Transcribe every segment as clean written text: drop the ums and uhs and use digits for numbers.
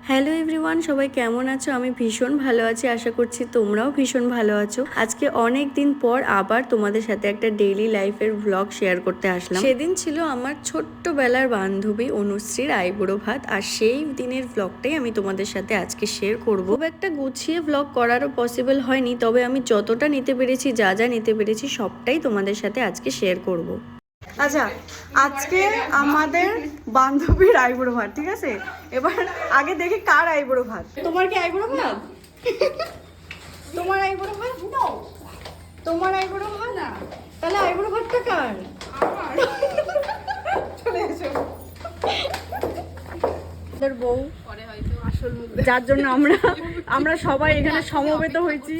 Hello everyone, সবাই কেমন আছো? আমি ভীষণ ভালো আছি, আশা করছি তোমরাও ভীষণ ভালো আছো। আজকে অনেক দিন পর আবার তোমাদের সাথে একটা ডেইলি লাইফের ভ্লগ শেয়ার করতে আসলাম। সেদিন ছিল আমার ছোট্টবেলার বান্ধবী অনুশ্রীর আইবুড়ো ভাত, আর সেই দিনের ভ্লগটাই আমি তোমাদের সাথে আজকে শেয়ার করব। খুব একটা গুছিয়ে ভ্লগ করারও পসিবল হয়নি, তবে আমি যতটা নিতে পেরেছি, যা যা নিতে পেরেছি সবটাই তোমাদের সাথে আজকে শেয়ার করব। আচ্ছা, আজকে আমাদের বান্ধবীর আইবুড়ো ভাত, ঠিক আছে? এবার আগে দেখি কার আইবুড়ো ভাত। তোমার কি আইবুড়ো ভাত? তোমার আইবুড়ো ভাত? তোমার আইবুড়ো ভাত না, তাহলে আইবুড়ো ভাতটা কার? চলে এসো। বউ, যার জন্য আমরা সবাই এখানে সমবেত হয়েছি,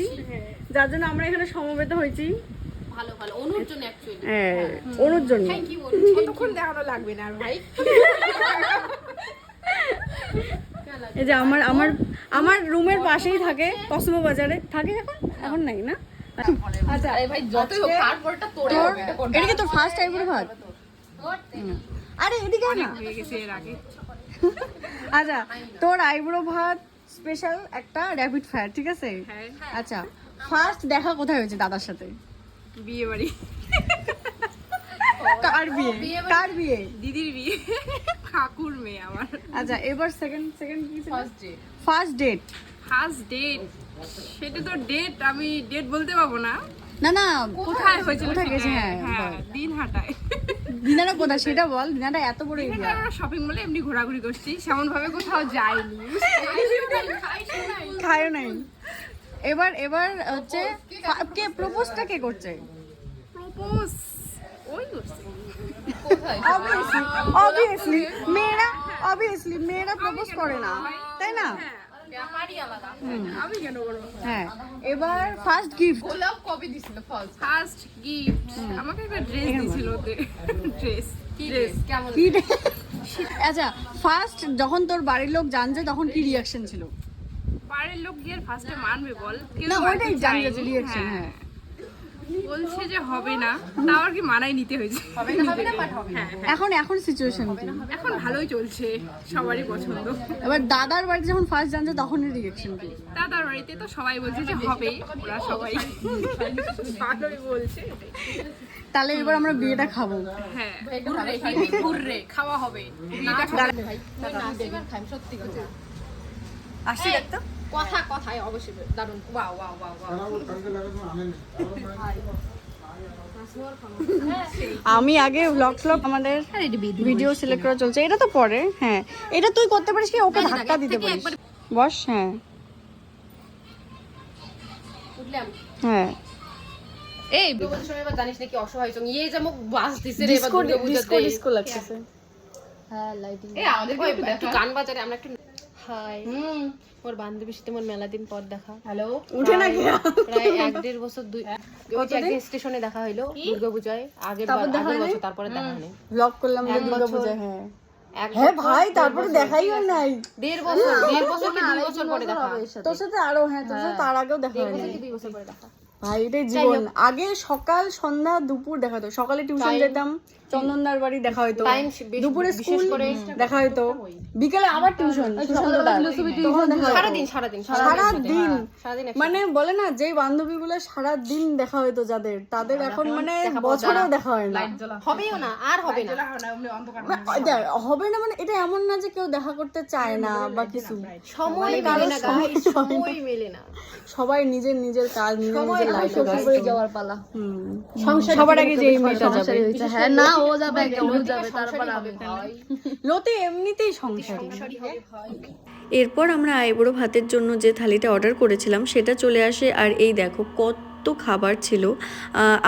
ভালো ভালো অনুর জন্য অ্যাকচুয়ালি। হ্যাঁ, অনুর জন্য। থ্যাংক ইউ অনু, কতক্ষণ দেখানো লাগবে না ভাই। এই যে আমার রুমের পাশেই থাকে, কসমো বাজারে থাকে। এখন নাই না? আচ্ছা আরে ভাই যতই হোক কার্ডবোর্ডটা তোড়ে এটা কি তোর ফার্স্ট আইবুড়ো ভাত? আরে এদিকে না, হয়ে গেছে এর আগে। আচ্ছা তোর আইবুড়ো ভাত স্পেশাল একটা র‍্যাপিড ফায়ার, ঠিক আছে? আচ্ছা, ফার্স্ট দেখা কোথায় হয়েছে দাদার সাথে? বিয়ে বাড়ি। কার বিয়ে? দিদির বিয়ে, কাকুর মেয়ে আমার। আচ্ছা, এবার সেকেন্ড কি ছিল? First date. ফার্স্ট ডেট সেটা তো ডেট আমি ডেট বলতে পারবো না। না কোথায় হয়েছিল? কোথায় গেছে? হ্যাঁ দিন হাটায়। দিনারা কোথায় সেটা বল। দিনারা এত বড় এরিয়া। শপিং মলে এমনি ঘোরাঘুরি করছি, সেমন ভাবে কোথাও যাইনি। খায়ও নাই। এবার হচ্ছে কে প্রপোজটা কে করছে? প্রপোজ ওই করছে। অবভিয়াসলি মেয়েরা প্রপোজ করে না, তাই না? আমি কেন করবো? হ্যাঁ, এবার ফার্স্ট গিফট গোলাপ কবে দিছিল? ফার্স্ট গিফট আমাকে একটা ড্রেস দিছিল। ড্রেস কেমন? আচ্ছা, ফার্স্ট যখন তোর বাড়ির লোক জানছে তখন কি রিঅ্যাকশন ছিল? বাড়ির লোক গিয়ে ফার্স্টে মানবে বল? কেউ না, মানতে ওইটাই চায়নি। জানছে রিঅ্যাকশন। হ্যাঁ, বলছে যে হবে না, তাও আর কি মানাই নিতে হয়েছে। হবে না বাট হবে না। এখন সিচুয়েশন কি? এখন ভালোই চলছে, সবারই পছন্দ। এবার দাদার বাড়িতে যখন ফার্স্ট জানছে তখন রিঅ্যাকশন কি? দাদার বাড়িতে তো সবাই বলছে যে হবেই, ওরা সবাই ভালোই বলছে। তাহলে এবার আমরা বিয়েটা খাবো। হ্যাঁ, ঘুররে খাওয়া হবে। সত্যি কথা আসি একটা কথায় অবশ্যই দারুণ। ওয়াও ওয়াও ওয়াও আমি আগে ব্লগ আমাদের ভিডিও সিলেক্ট করা চলছে, এটা তো পরে। হ্যাঁ, এটা তুই করতে পারিস কি? ওকে ধাক্কা দিতে পারিস। বস। হ্যাঁ উঠলাম। হ্যাঁ, এই দুর্গাপূজার সময় এবার জানিস নাকি অসহায় সঙ্গে এই যে মুখ বাস দিছে রে। এবার দুর্গাপূজাতে ডিস্কো লাগতেছে। হ্যাঁ, লাইটিং। এই আমাদের একটু গান বাজারে আমরা একটু। হাই, ওর বান্ধবীর সাথে মোর মেলা দিন পর দেখা। হ্যালো, উঠে না গিয়া প্রায় 1.5 বছর একদিন স্টেশনে দেখা হইলো দুর্গাপূজায়। আগের বছর তারপরে দেখা নেই। ব্লগ করলাম দুর্গাপূজা। হ্যাঁ ভাই, তারপরে দেখাইও নাই। 1.5 বছর কি 2 বছর পরে দেখা। তোর সাথে আরো, হ্যাঁ তোর সাথে তার আগেও দেখা হয় নাই। 2 বছর পরে দেখা। ভাই এটাই জীবন। আগে সকাল সন্ধ্যা দুপুর দেখা হতো। সকালে টিউশন যেতাম, চন্দনদার বাড়ি দেখা হইতো, দুপুরে স্কুল দেখা হইতো, বিকেলে আবার টিউশন। সারাদিন মানে বলে না, যে বান্ধবীগুলো সারাদিন দেখা হইতো যাদের, তাদের এখন মানে বছরেও দেখা হয় না। হবেও না, আর হবে না। হবে না মানে এটা এমন না যে কেউ দেখা করতে চায় না বা কিছু। সময় মেলে না, সময় মেলে না। সবাই নিজের কাজ, নিজের লাইফে যাওয়ার পালা। সবার আগে যে মেয়েটা যাবে। হ্যাঁ না, ও যাবে, ও যাবে, তারপর আমি। লতি এমনিতেই সংসারী হবে ভাই। এরপর আমরা আইবুড়ো ভাতের জন্য যে থালিটা অর্ডার করেছিলাম সেটা চলে আসে, আর এই দেখো কত খাবার ছিল।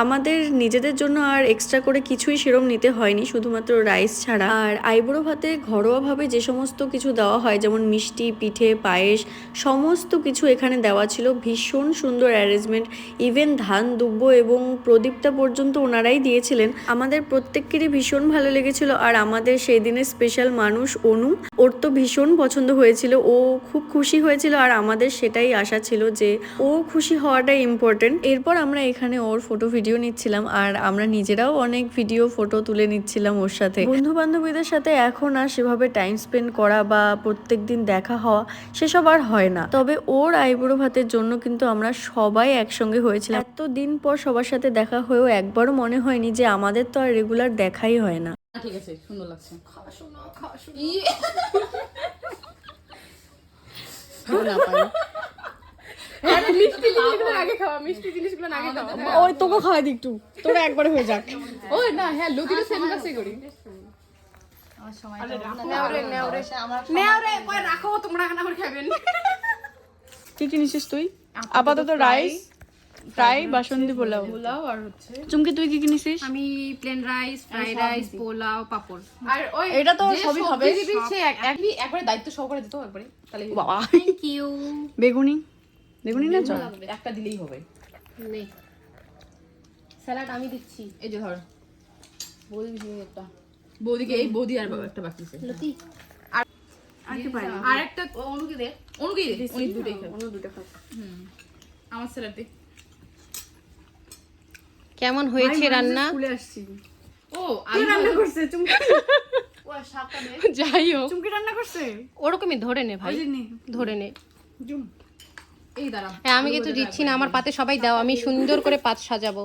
আমাদের নিজেদের জন্য আর এক্সট্রা করে কিছুই সেরম নিতে হয়নি, শুধুমাত্র রাইস ছাড়া। আর আইবুড়ো ভাতে ঘরোয়াভাবে যে সমস্ত কিছু দেওয়া হয়, যেমন মিষ্টি, পিঠে, পায়েস, সমস্ত কিছু এখানে দেওয়া ছিল। ভীষণ সুন্দর অ্যারেঞ্জমেন্ট। ইভেন ধান দুব্য এবং প্রদীপটা পর্যন্ত ওনারাই দিয়েছিলেন। আমাদের প্রত্যেকেরই ভীষণ ভালো লেগেছিল। আর আমাদের সেই দিনের স্পেশাল মানুষ অনু, ওর তো ভীষণ পছন্দ হয়েছিল, ও খুব খুশি হয়েছিল। আর আমাদের সেটাই আশা ছিল যে ও খুশি হওয়াটাই ইম্পর্টেন্ট। এরপর আমরা এখানে ওর ফটো ভিডিও নিচ্ছিলাম আর আমরা নিজেরাও অনেক ভিডিও ফটো তুলে নিচ্ছিলাম ওর সাথে। বন্ধু বান্ধবীদের সাথে এখন আর সেভাবে টাইম স্পেন্ড করা বা প্রত্যেকদিন দেখা হওয়া সেসব আর হয় না। তবে ওর আইবুড়ো ভাতের জন্য কিন্তু আমরা সবাই একসঙ্গে হয়েছিলাম। এত দিন পর সবার সাথে দেখা হয়েও একবারও মনে হয়নি যে আমাদের তো আর রেগুলার দেখাই হয় না। ঠিক আছে, সুন্দর লাগছে। ওই তোকে খাওয়াই দি একটু, তোরা একবারে হয়ে যাক। ওই না, হ্যাঁ লতি তো সেম কাছে করি। কি কি নিছিস তুই? আপাতত রাইস, ফ্রাই, বাসন্তী পোলাও। আর হচ্ছে চুমকি তুই কি কি নিছিস? আমি plain rice, fried rice, pulao, papad. আর ওই এটা তো সবই হবে। সে একবারে দায়িত্ব সহকারে দিত একবারে, তাহলে বাবা থ্যাংক ইউ। বেগুনি, বেগুনি না চল, একটা দিলেই হবে। নে স্যালাড আমি দিচ্ছি। এই যে ধর বৌদি একটা বৌদিকে, এই বৌদি আর একটা বাকি আছে। লতি আর একটা অনুকে দে, অনুকে দে, উনি দুটোই খাবে। অন্য দুটো খাও। আমার স্যালাড দে। কেমন হয়েছে রান্না? স্কুলে আসছি। ও কে রান্না করছে? চুমকি। ও শাকটা দে। যাই হোক, চুমকি রান্না করছে। ওরকমই ধরে নে ভাই, ওই যে নে। ধরে নে। এই দাঁড়া, হ্যাঁ, আমি কিন্তু দিচ্ছি না, আমার পাতে সবাই দাও, আমি সুন্দর করে পাত সাজাবো।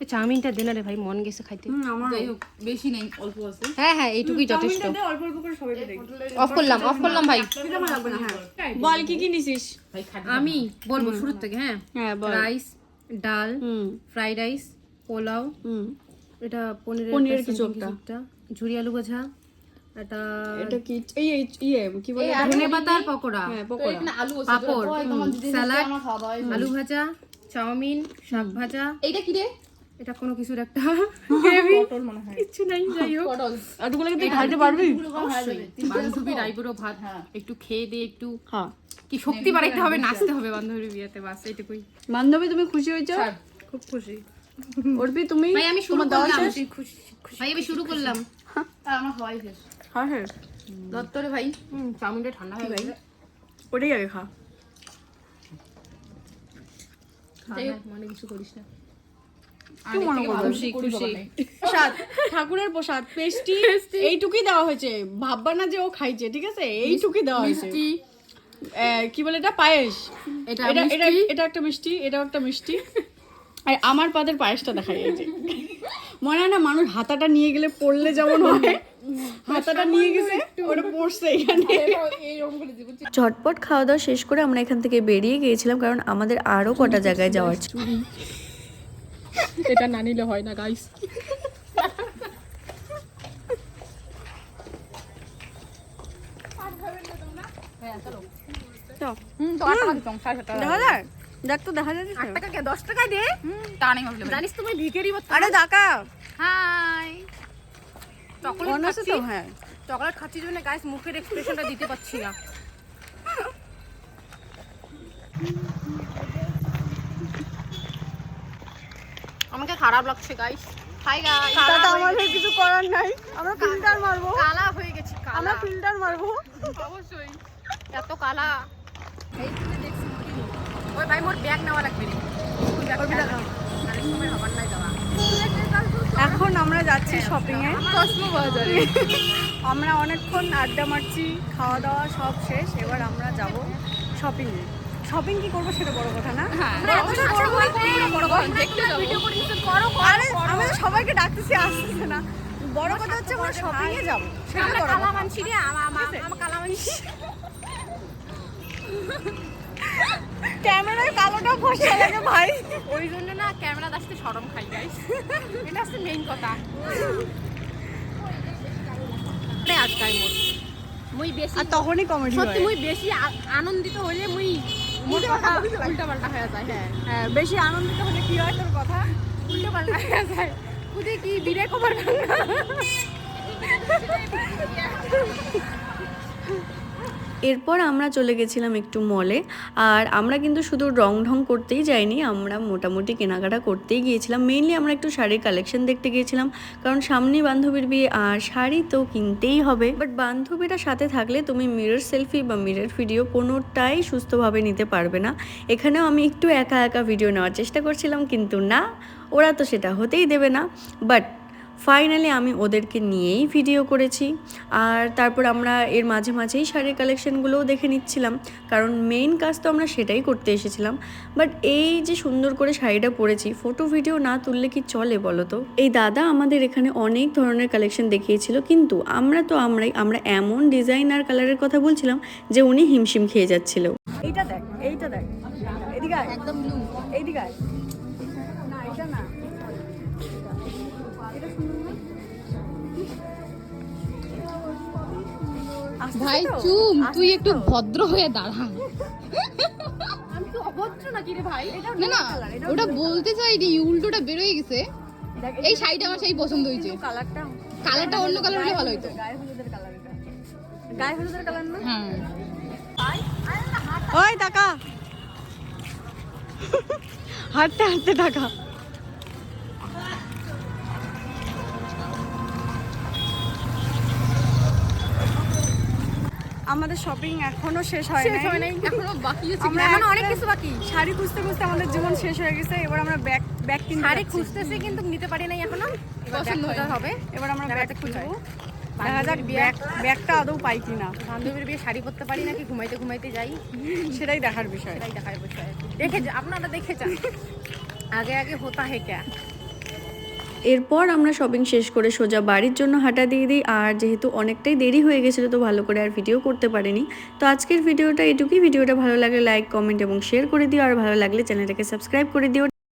এই চাউমিনটা দে না রে ভাই, মন গেছে খাইতে। আমার যাই হোক বেশি নেই, অল্প আছে। হ্যাঁ হ্যাঁ, এইটুকুই যথেষ্ট। চাউমিনটা দে, অল্প অল্প করে সবাই দেই। অফ করলাম, অফ করলাম ভাই। এটা আমার লাগবে না। হ্যাঁ বল কি কি নিছিস? ভাই খাবি? আমি বলবো শুরু থেকে। হ্যাঁ, হ্যাঁ বল। রাইস, ডাল, হুম ফ্রাইড রাইস, পোলাও, হুম। এটা পনিরের কিছু একটা। ঝুরি আলু ভাজা, এটা এটা কি এই ইয়ে কি বলে? ধনে পাতার পকোড়া, হ্যাঁ তো পকোড়া। এখানে আলু আছে। পাপড়, স্যালাড, খাওয়া দাওয়া। আলু ভাজা, চাউমিন, শাক ভাজা। এইটা কি রে? এটা কোনো কিছুর একটা গ্রেভি, পটল মনে হয়। কিছু নাই। যাই হোক, পটল। আর দুগুলো কি তুই খাইতে পারবি? বান্ধবীর আইবুড়ো ভাত একটু খেয়ে দিয়ে একটু হ্যাঁ। কি শক্তি বাড়াইতে হবে, নাচতে হবে বান্ধবীর বিয়েতে, বাস এইটুকুই। বান্ধবী তুমি খুশি হয়েছো? খুব খুশি উর্বি তুমি? ভাই, আমি শুরু তোমার দেওয়া করলাম। শেষ? ভাই আমি শুরু করলাম। আমার খাওয়াই শেষ। হ্যাঁ হ্যাঁ দত্তরে ভাই, চাউমিনটা ঠান্ডা হয়ে গেছে। ওটাই আগে খা। মনে কিছু করিস না। আর এর থেকে ভালো খুশি, করি খুশি। বাবা নাই। প্রসাদ, ঠাকুরের প্রসাদ, পেস্টি, এইটুকুই দেওয়া হয়েছে। ভাববা না যে ও খাইছে, ঠিক আছে? এইটুকুই দেওয়া হয়েছে। কি বলে এটা? পায়েস। এটা এটা এটা এটা একটা মিষ্টি, এটাও একটা মিষ্টি। আর আমার পাদের পায়েসটা দেখাই, এই যে মনে হয় না মানুষ হাতাটা নিয়ে গেলে পড়লে যেমন হয়, হাতাটা নিয়ে গেছে ওটা পড়ছে এখানে। এইরকম করে দিব। ঝটপট খাওয়া দাওয়া শেষ করে আমরা এখান থেকে বেরিয়ে গিয়েছিলাম, কারণ আমাদের আরো কটা জায়গায় যাওয়ার ছিল। এটা না নিলে হয় না গাইস। তো 8 টাকা দিতাম, 7.5 টাকা। দেখা যায়, দেখ তো দেখা যাচ্ছে। 8 টাকা কে 10 টাকায় দে? তা নেই ভাবলে। জানিস তুমি ভিখারি মত। আরে দেখা হাই, চকলেট মনে আছে খাচ্ছি তো? হ্যাঁ চকলেট খাচ্ছি জন্য গাইস মুখের এক্সপ্রেশনটা দিতে পারছি না। আমাকে খারাপ লাগছে গাইস। হাই গাইস, তাতে আমাদের কিছু করার নাই, আমরা ফিল্টার মারবো। কালা হয়ে গেছি, কালা। আমরা ফিল্টার মারবো। অবশ্যই এত কালা। এই তুমি দেখছি ওই ভাই মোর ব্যাগ নেওয়া লাগবে রে। আরেক সময় হবার নাই যাওয়া। এখন আমরা যাচ্ছি শপিং এ। কসমো বাজারে। আমরা অনেকক্ষণ আড্ডা মারছি, খাওয়া দাওয়া সব শেষ, এবার আমরা যাব শপিং এ। শপিং কি করবো সেটা বড় কথা না। আরে আমি তো সবাইকে ডাকতেছি, আসতেছে না। বড় কথা হচ্ছে আমরা শপিং এ যাবো, সেটা বড় কালা কথা। মানছি রে, আমার কালা মানছি। ক্যামেরায় কালোটা ফসা লাগে ভাই। ওই জন্য না ক্যামেরা আসতে শরম খাই গাইস। এটা হচ্ছে মেইন কথা। রে আজকাই মোর মুই বেশি আর তখনই কমেডি সত্যি হয়। মুই বেশি আনন্দিত হইলে মুই মোর কথা উল্টা পাল্টা হয়ে যায়। হ্যাঁ, হ্যাঁ, বেশি আনন্দিত হলে কি হয় তোর কথা? উল্টা পাল্টা হয়ে যায়। খুদে কি বিরে খবর এরপর আমরা চলে গেছিলাম একটু মলে। আর আমরা কিন্তু শুধু রং ঢং করতেই যাইনি, আমরা মোটামুটি কেনাকাটা করতেই গিয়েছিলাম। মেইনলি আমরা একটু শাড়ির কালেকশন দেখতে গিয়েছিলাম, কারণ সামনেই বান্ধবীর বিয়ে আর শাড়ি তো কিনতেই হবে। বাট বান্ধবীরা সাথে থাকলে তুমি মিরর সেলফি বা মিরর ভিডিও কোনোটাই সুস্থভাবে নিতে পারবে না। এখানেও আমি একটু একা একা ভিডিও নেওয়ার চেষ্টা করছিলাম, কিন্তু না, ওরা তো সেটা হতেই দেবে না। বাট ফাইনালি আমি ওদেরকে নিয়েই ভিডিও করেছি। আর তারপর আমরা এর মাঝে মাঝেই শাড়ির কালেকশনগুলোও দেখে নিচ্ছিলাম, কারণ মেইন কাজ তো আমরা সেটাই করতে এসেছিলাম। বাট এই যে সুন্দর করে শাড়িটা পরেছি, ফটো ভিডিও না তুললে কি চলে বলো তো? এই দাদা আমাদের এখানে অনেক ধরনের কালেকশন দেখিয়েছিল, কিন্তু আমরা এমন ডিজাইন আর কালারের কথা বলছিলাম যে উনি হিমশিম খেয়ে যাচ্ছিল। এইটা দেখ, এইটা দেখ, এদিকে আয়, একদম ব্লু। এইদিকে আয়। না এটা না, এটা সুন্দর না? আসতেছে ভাই তো? চুম, তুই আসতেছে একটু তো? ভদ্র হয়ে দাঁড়া। আমি কি অভদ্র নাকি রে ভাই? না না, ওটা বলতে চাইনি, উল্টোটা বেরোয় গেছে। দেখ, এই শাড়িটা আমার সেই পছন্দ হয়েছে। কালারটা অন্য কালার হলে ভালো হতো। গায়ে হলুদের কালার, এটা গায়ে হলুদের কালার না? হ্যাঁ, ওই টাকা হাঁটতে হাঁটতে টাকা। আমাদের শপিং এখনো শেষ হয় নাই। এখনো বাকি আছে, আমরা এখনো অনেক একটা কিছু বাকি। শাড়ি খুঁজতে খুঁজতে আমাদের জীবন শেষ হয়ে গেছে। এবার আমরা ব্যাগ কিনতে শাড়ি যাচ্ছি। খুঁজতেছি কিন্তু নিতে পারি নাই এখনো। এবার পছন্দ পছন্দ হবে। এবার আমরা দেখা ব্যাগ যাক কি খুঁজবো, হয়। দেখা যাক ব্যাগটা আদৌ পাই কিনা, বান্ধবীর বিয়ে শাড়ি পরতে পারি নাকি ঘুমাইতে ঘুমাইতে যাই, সেটাই দেখার বিষয়। সেটাই দেখার বিষয়। আপনারা দেখে যান, আগে আগে হোতা হে ক্যা। এরপর আমরা শপিং শেষ করে সোজা বাড়ির জন্য হাঁটা দিয়ে দিই। আর যেহেতু অনেকটাই দেরি হয়ে গেছিলো, তো ভালো করে আর ভিডিও করতে পারিনি। তো আজকের ভিডিওটা এটুকুই। ভিডিওটা ভালো লাগলে লাইক, কমেন্ট এবং শেয়ার করে দিও, আর ভালো লাগলে চ্যানেলটাকে সাবস্ক্রাইব করে দিও।